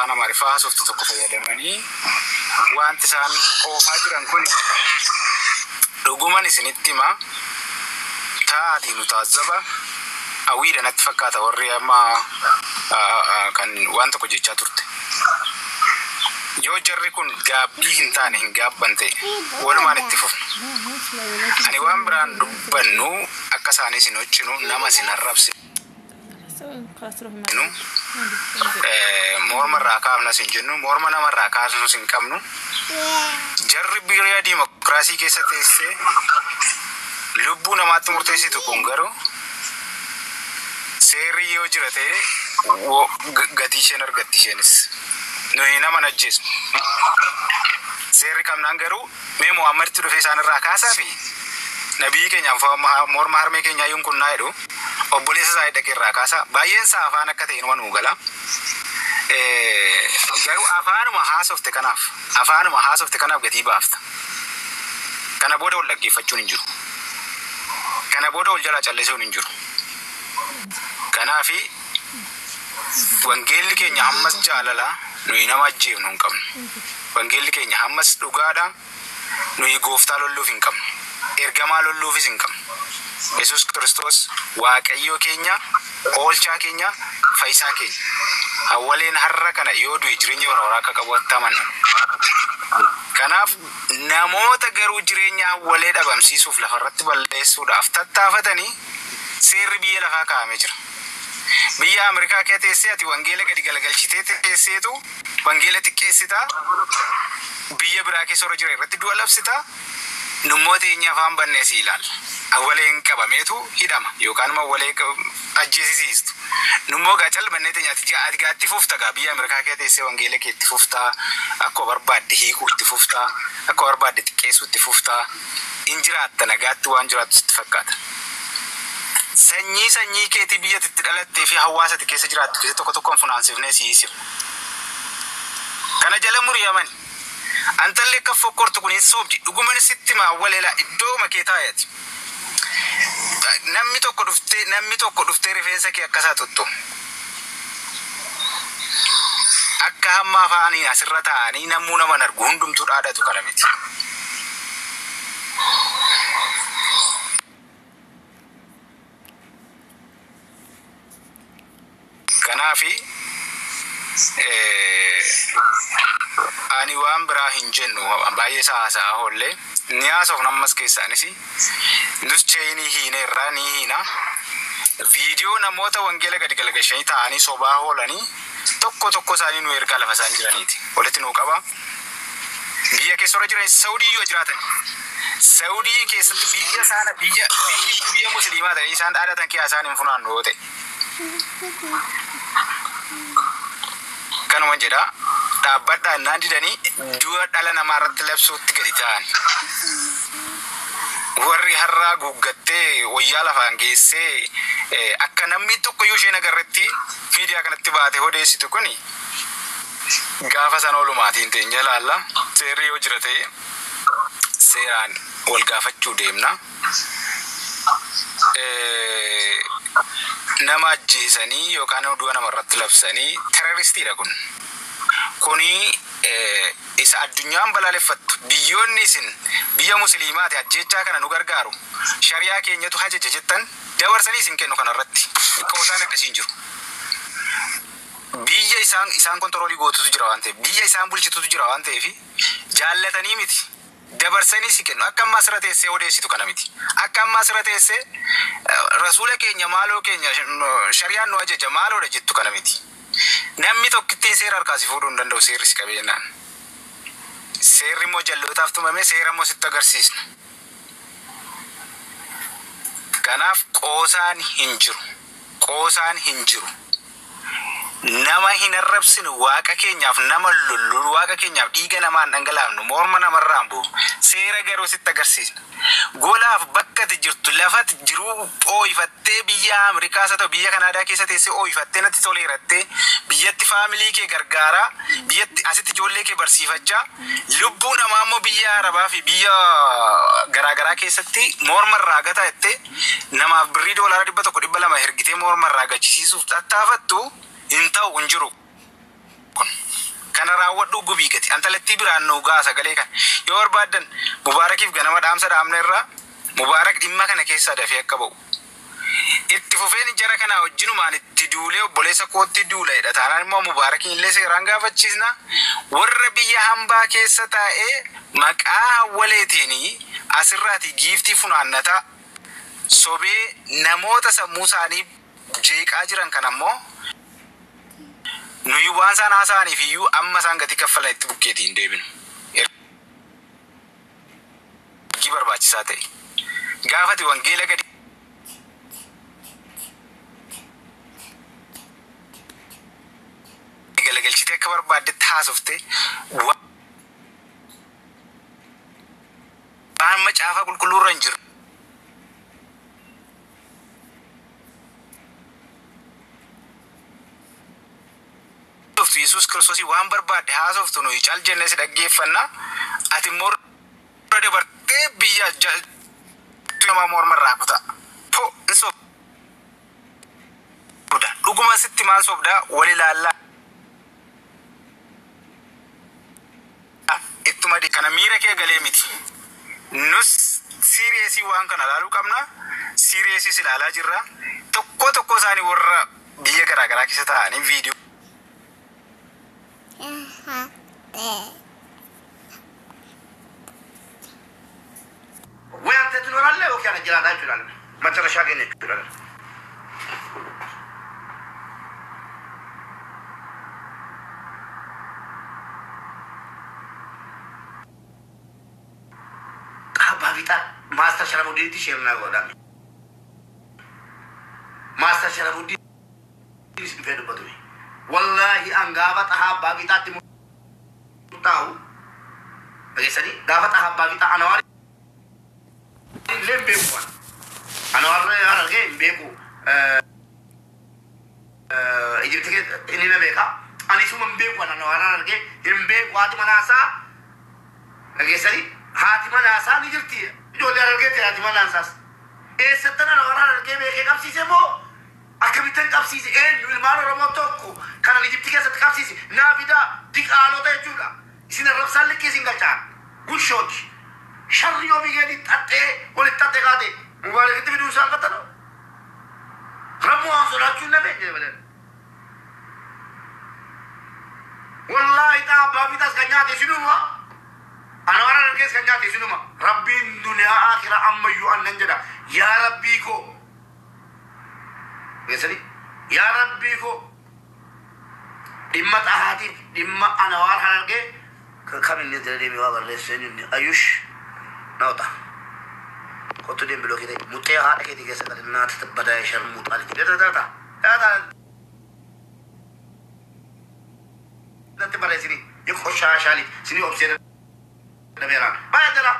afaan Amaariffaa haasoftu tokko fayyadamanii wanti isaan oofaa jiran kun dhuguman isinitti hima taati nu taazaba awiidha natti fakkaata warri amma kan waan tokko jechaa turte. Yoo jarri kun gaabbii hin taane hin gaabban ta'e walumaan itti fufna. Ani waan biraan dubbannu akka isaanii isin hoccinu nama isin arrabsinu. Morma irraa kaafna isin jennu morma nama irraa kaasnu isin qabnu. Jarri biyya dimokiraasii keessa teessee lubbuu namaatti murteessitu kun garuu seerri yoo jira ta'e gatii isheen argatti isheenis. Noi nama najjeessu. Seerri qabnaan garuu mee Muhammaditti dhufee isaan irraa kaasaa fi nabii keenya morma harmee keenyaa yuun kun naa jedhu obboleessa isaa dhaqee irraa kaasaa baay'een isaa afaan akka ta'e numa nuu gala. Garuu afaanuma haasofte kanaaf gatii baafta. Kana booda ol dhaggeeffachuun hin jiru. Kana booda ol jalaa calleessuun hin jiru. Kanaafi wangeelli keenya ammas jaalalaa nuyi nama ajjeefnu hin qabnu. Wangeelli keenya ammas dhugaadha nuyi gooftaa lolluuf hin qabnu. Ergamaa lolluufis hin qabnu. Yesuus Kiristoos waaqayyoo keenya, oolchaa keenya, fayyisaa keenya. Awwaleen har'a kana yoo du'e jireenya bara akka qabu attamanna. Kanaaf namoota garuu jireenya awwalee dhabamsiisuuf lafarratti balleessuudhaaf tattaafatanii seerri biyya lafaa kaa'amee jira. Biyya Ameerikaa keessa teessee ati wangeela gadi galagalchitee teesseetu wangeela xiqqeessitaa biyya biraa keessa hora jira irratti du'a labsitaa nummoota eenyaa afaan bannees ilaalla. Awwaleen qabameetu hidhama yookaan awwalee ajjeesisiistu. Nummoo gaachal banneete nyaati gaatti fufta gaa biyya Ameerikaa keessa teessee wangeela kee itti fuftaa akka barbaadde hiikuu itti fuftaa akka barbaadde xiqqeessuu itti fuftaa in jiraatta nagaatti waan jiraattu sitti fakkaata. Sanyii keetii biyya itti dhalattee fi hawaasa keessa jiraattu keessa tokkoon funaansifnee siisir. Kana jala muriyamani. Antallee akka fokkortu kun soobdi dhuguman sitti maawwaleela iddoo makee taayati. Namni tokko dhuftee rifeensa kee akkasaa tuttu. Akka hamma afaanii asirra taa'anii namuu nama argu hundumtuu dhaadhatu kana miti. Kanaafi ani waan biraa hin jennu baay'ee saasaa holle ni haasofna ammas keessaanis nus cheenii hiine irraa ni hiina viidiyoo namoota wangeela gadi galagalchanii ta'anii sobaa hoolanii tokko isaanii nu ergaa lafa isaan jiraniiti walitti nuu qaba biyya keessa hora jiran Saudii yoo jiraatan Saudii keessatti biyya musliimaa ta'anii isaan dhaadhatan keessaa isaan hin funaannu yoo ta'e kanuma jedha dhaabbadhaan naan didanii du'a dhala namaa irratti labsuutti gadi ta'an. Warri har'aa guuggattee wayyaa lafaan geessee akka namni tokko yoo isheen agarretti miidiyaa kanatti baatee odeessitu kuni gaafa sana oolumaatiin teenya ilaalla. Seerri yoo jira ta'e seeraan wal gaafachuu deemna. Nama ajjeesanii yookaan du'a namarratti labsanii terroristiidha kun. Kuni isa addunyaan balaaleffattu biyyoonni isin biyya musliimaati ajjechaa kana nu gargaaru shariyaa keenyatu hajaja jettan dabarsanii isin kennu kanarratti qoosaan akkasiin jiru. Biyya isaan kontroolii gootutu jira waan ta'eef biyya isaan bulchitutu jira waan ta'eef jaallatanii miti. Dabarsanii si kennu akka ammaa sirra teessee odeessitu kana miti. Akka ammaa sirra teessee rasuula keenya maaloo keenya shari'aan nu ajaja maaloodha jettu kana miti. Namni tokkittiin seera harkaasi fuudhuu hin danda'u seerri si qabeenyaan. Seerri immoo jallootaaf tumame seera immoo sitti agarsiisna. Kanaaf qoosaan hin jiru. Nama hin arrabsinu waaqa keenyaaf nama lollu waaqa keenyaaf dhiiga namaan dhangalaafnu morma namarraan bu'u seera garuu sitti agarsiisna. Golaaf bakka ati jirtu lafatti jiruu ooyifattee biyya Ameerikaas haa ta'u biyya Kanaadaa keessa teessee ooyifattee natti toleerattee biyyatti faamilii kee gargaaraa biyyatti asitti ijoollee kee barsiifachaa lubbuu namaa immoo biyya Arabaa fi biyya garaagaraa keessatti morma irraa gataa jettee namaaf birrii $100 $200 ergitee morma irraa gachisiisuuf tattaafattu. Intau unjuru. kana raawwadhu gubiigati antalatti biraan nu gaasa galee kan yoo barbaadan Mubaarakiif ganama dhaamsa dhaamne irraa Mubaarak dhimma kana keessa dafee akka ba'u itti fufeen jara kana wajjinumaan itti duulee obboleessa kootti duuleedha taanaan immoo Mubaarakiin illee seeraan gaafachiisna warra biyya hambaa keessa taa'ee maqaa hawwaleetiin asirraati giiftii funaannata sobee namoota sammuu isaanii jeeqaa jiran kan ammoo nuyi waan isaan haasa'aniif iyyuu amma isaan gatii kaffalan itti bukkeetiin deebinu. Ergi barbaachisaa ta'e gaafati wangeela gadi galagalchitee akka barbaaddetti haasofte waan macaafa qulqulluurra hin jiru. Yesus Kiristoos waan barbaade haasoftu nuyi caal jennee si dhaggeeffanna ati immoo dabartee biyya nama mormarraa kuta po in sobda dhuguma sitti maan sobda wal ilaallaa ittuma kana miira kee galee miti nus siriyeesii waan kana ilaaluu qabna siriyeesiis ilaalaa jirra tokko isaanii warra biyya garaagaraa keessa ta'anii viidiyoo وين تتنور الله وكان جلاد جلال ما ترى شاقين جلال كابا فيتا ماستر شرفودين تشيرنا غودامي ماستر شرفودين سبيدو بدوي والله أنغابة أحبا فيتا تموتاو بجسدي غابة أحبا فيتا أنوار لين بيكو أنا أنا أرجع بيكو إجبتك إني نبيكا أنا شو من بيكو أنا أرجع إن بيكو هاتي مناسا أجي سري هاتي مناسا نجرتي جولي أرجع تي هاتي مناسا إيه ستنا أنا أرجع بيكو كم سيسه مو أكملتن كم سيسه إيه نلمانو رموتوكو كان إجبتك سات كم سيسه نافيدا ديك آلو تيجولا إسنا رفسال لكي سينغالشان غوشوك شر يوم يجي تأتي ولا تأتي قادي مبارك تبي سال كتلو ربو أنصر أشوفنا بيجي بدل والله إذا بابي تاس كنيا تسينوما أنا ورا نركز كنيا تسينوما ربي الدنيا آخرة أما يوان ننجدا يا ربي كو بيسالي يا ربي كو دمت أهاتي دم أنا ورا نركز كم نزل دي ميوابر لسنين أيوش نوتا كنت دين بلو كده متيا هذا كده كيسة كده نات تبدا يشر موت على كده ده نت برا سيني يخش عشالي سيني أبصر نبيران بعد لا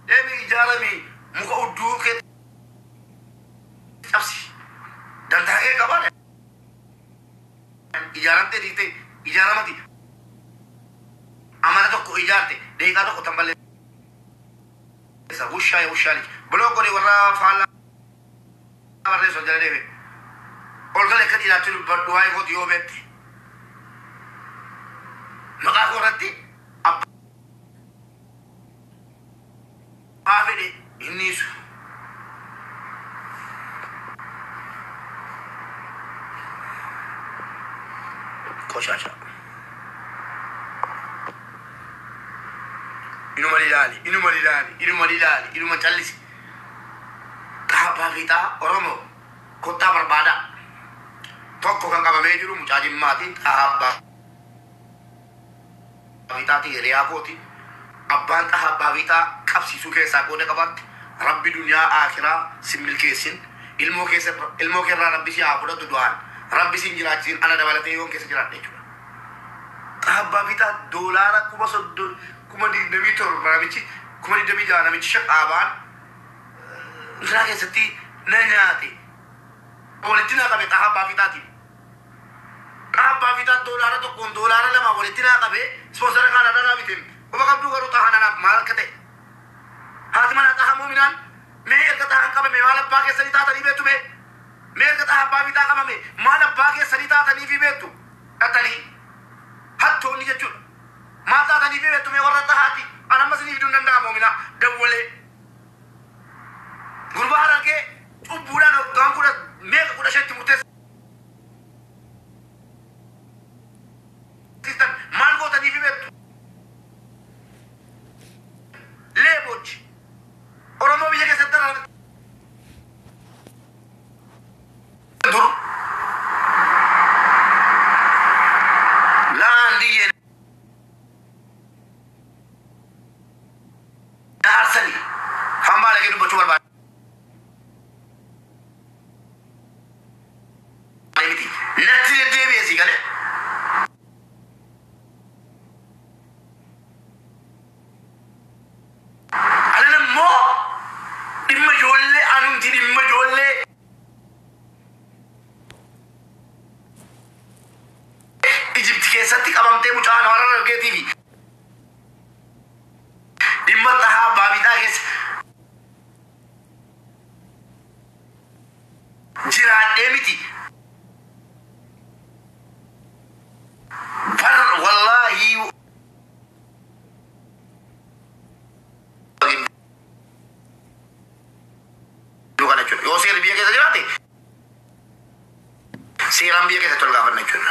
يمي جارمي مكودو كده أبصي dan tak kabar ijaran te dite ijaran mati amana to ko ijarte de ka to tambale sa wusha wushali bloko de wala fala barre so jale debe olgale kadi la tul badwai ko dio bette maka ko ratti abede inisu koshasha inuma callisi kaaba fita oromo kotta barbada tokko kan qabamee jiru mucaa jimmaatiin kaaba fitaati riyaa kooti abbaan kaaba fitaa qabsiisuu keessaa qooda qabaatti rabbi duniyaa akhiraa simmil keessin ilmoo keerraa rabbi si haa fudhatu du'aan rabbi sin jiraachisin ana dabalatee yoon keessa jiraadha jechuudha kaaba fitaa doolaara kuma digdamii torba namichi kuma digdamii jaha namichi shaqaabaan Israa keessatti na nyaate walitti naa qabe kaaba fitaatiin kaaba fitaa doolaara tokkoon doolaara lama walitti naa qabe sponsora kana dhala bitin kuma qabdu garuu tahananaaf maal akka ta'e haati mana tahamuu minaan mee erga tahan qabame maal abbaa keessanii taatanii beektu mee erga tahan abbaa fitaa qabame maal abbaa keessanii taatanii fi beektu dhattanii hattoonni jechuudha Mata tadi bebe tu me warna tahati. Anak masih ni bidun nanda mo mina dawole. Gurbara ke bulan gam kuda mega kuda shanti mutes. Sistan malgo tadi bebe. Leboch. Oromo biya ke settara. Dur. Landi Darsani. Hamba lagi du batu barba. Lemiti. Natti de debe si kale. Alana mo dimma jolle anum ti dimma jolle. Egypt ke satti kamamte mucaan warar ke TV. Dimma taha babita ke jira demiti. Far wallahi Dukana chun. Yo ser biya ke sajate. Seram biya ke satolga varna chun.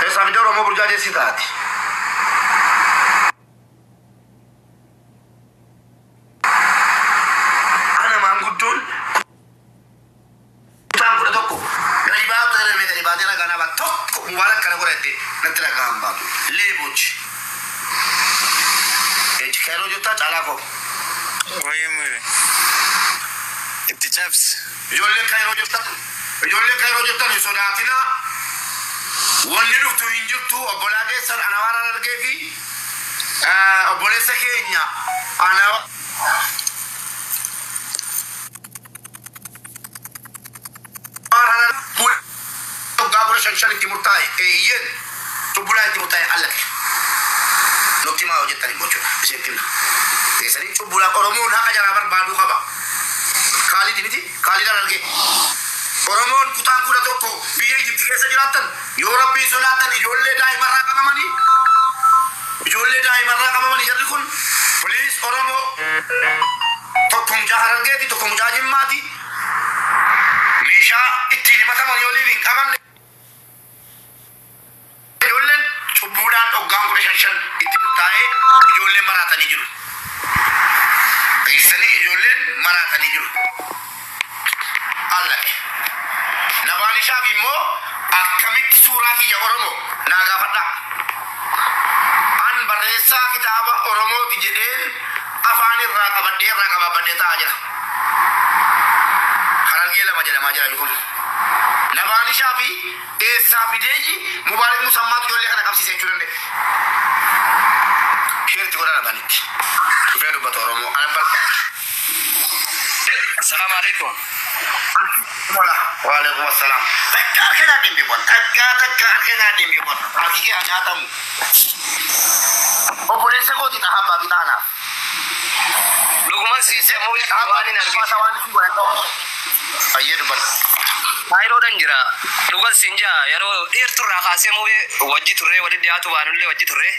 Esa video romo burja jesi taati. Ana mangudun utang kuda tokko. Dari baat tere me dari baatera gana ba tokko mubarak kana korete natira gamba. Leboch. Ech khelo jutta chala ko. Oye mure. Itti chaps. Jolle khelo jutta ni sodatina. Wanni dhuftu hin jirtu obbolaa keessan ana waan argee fi obboleessa keenya ana waggaa 15 itti murtaa'e eeyyen cubbulaa itti murtaa'e allaqe nutti maa hojjettani gochuudha isheetti himna keessanii cubbulaa oromoon haqa jaraa barbaaduu qaba kaalidi miti kaalidaan argee Oromoon kutaan kuda tokko biyya Egypti keessa jiraatan yoo rabbii sodaatan ijoollee daa'imarraa qabamanii jarri kun poliis Oromoo tokko mucaa Harargeeti tokko mucaa Jimmaati meeshaa ittiin himataman yoo liibiin qabamne ijoolleen cubbuudhaan dhoggaan 15 itti murtaa'ee ijoolleen maraatanii jiru. Keessanii ijoolleen maraatanii jiru. Allaqe. Nabaanishaaf immoo akkamitti suuraa kiyya Oromoo naa gaafadha. An barreessaa kitaaba Oromooti jedheen afaan irraa qabadhee taa'aa jira. Harargee 2 jedhamaa jira kun. Nabaanishaa fi eessaa fideeji Mubaarak Musammaatu ijoollee kana qabsiise jechuu danda'e. Sheerti godha nabaanitti. Dhufee dubbata Oromoo ana barbaada. Assalamu alaikum. Waalaikum assalam. Takka kena dimbi bon. Takka kena dimbi bon. Aki ke anyatamu. Obboleessa kooti tahabba bitana. Luguman siise moo waan argite. Ayyee dubbata. Ayroodhan jira. Lugan sinja yeroo dheerturraa kaasee moo wajji turree walitti dhiyaatu baanullee wajji turree.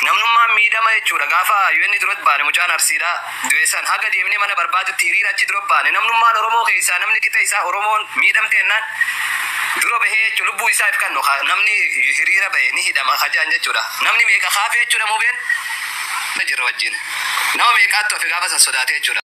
Namnummaa miidhama jechuudha gaafa yuunni duratti baane mucaan arsiidha du'eessan haga deemnee mana barbaadutti hiriira achi dura baane namnummaan Oromoo keessaa namni qixa isaa Oromoon miidhamteennaan dura bahee jechuudha lubbuu isaaf kan namni hiriira bahe ni hidhama kajaan jechuudha namni meeqa kaafee jechuudha mubeen na jira wajjin nama meeqaatti ofi gaafa san sodaate jechuudha.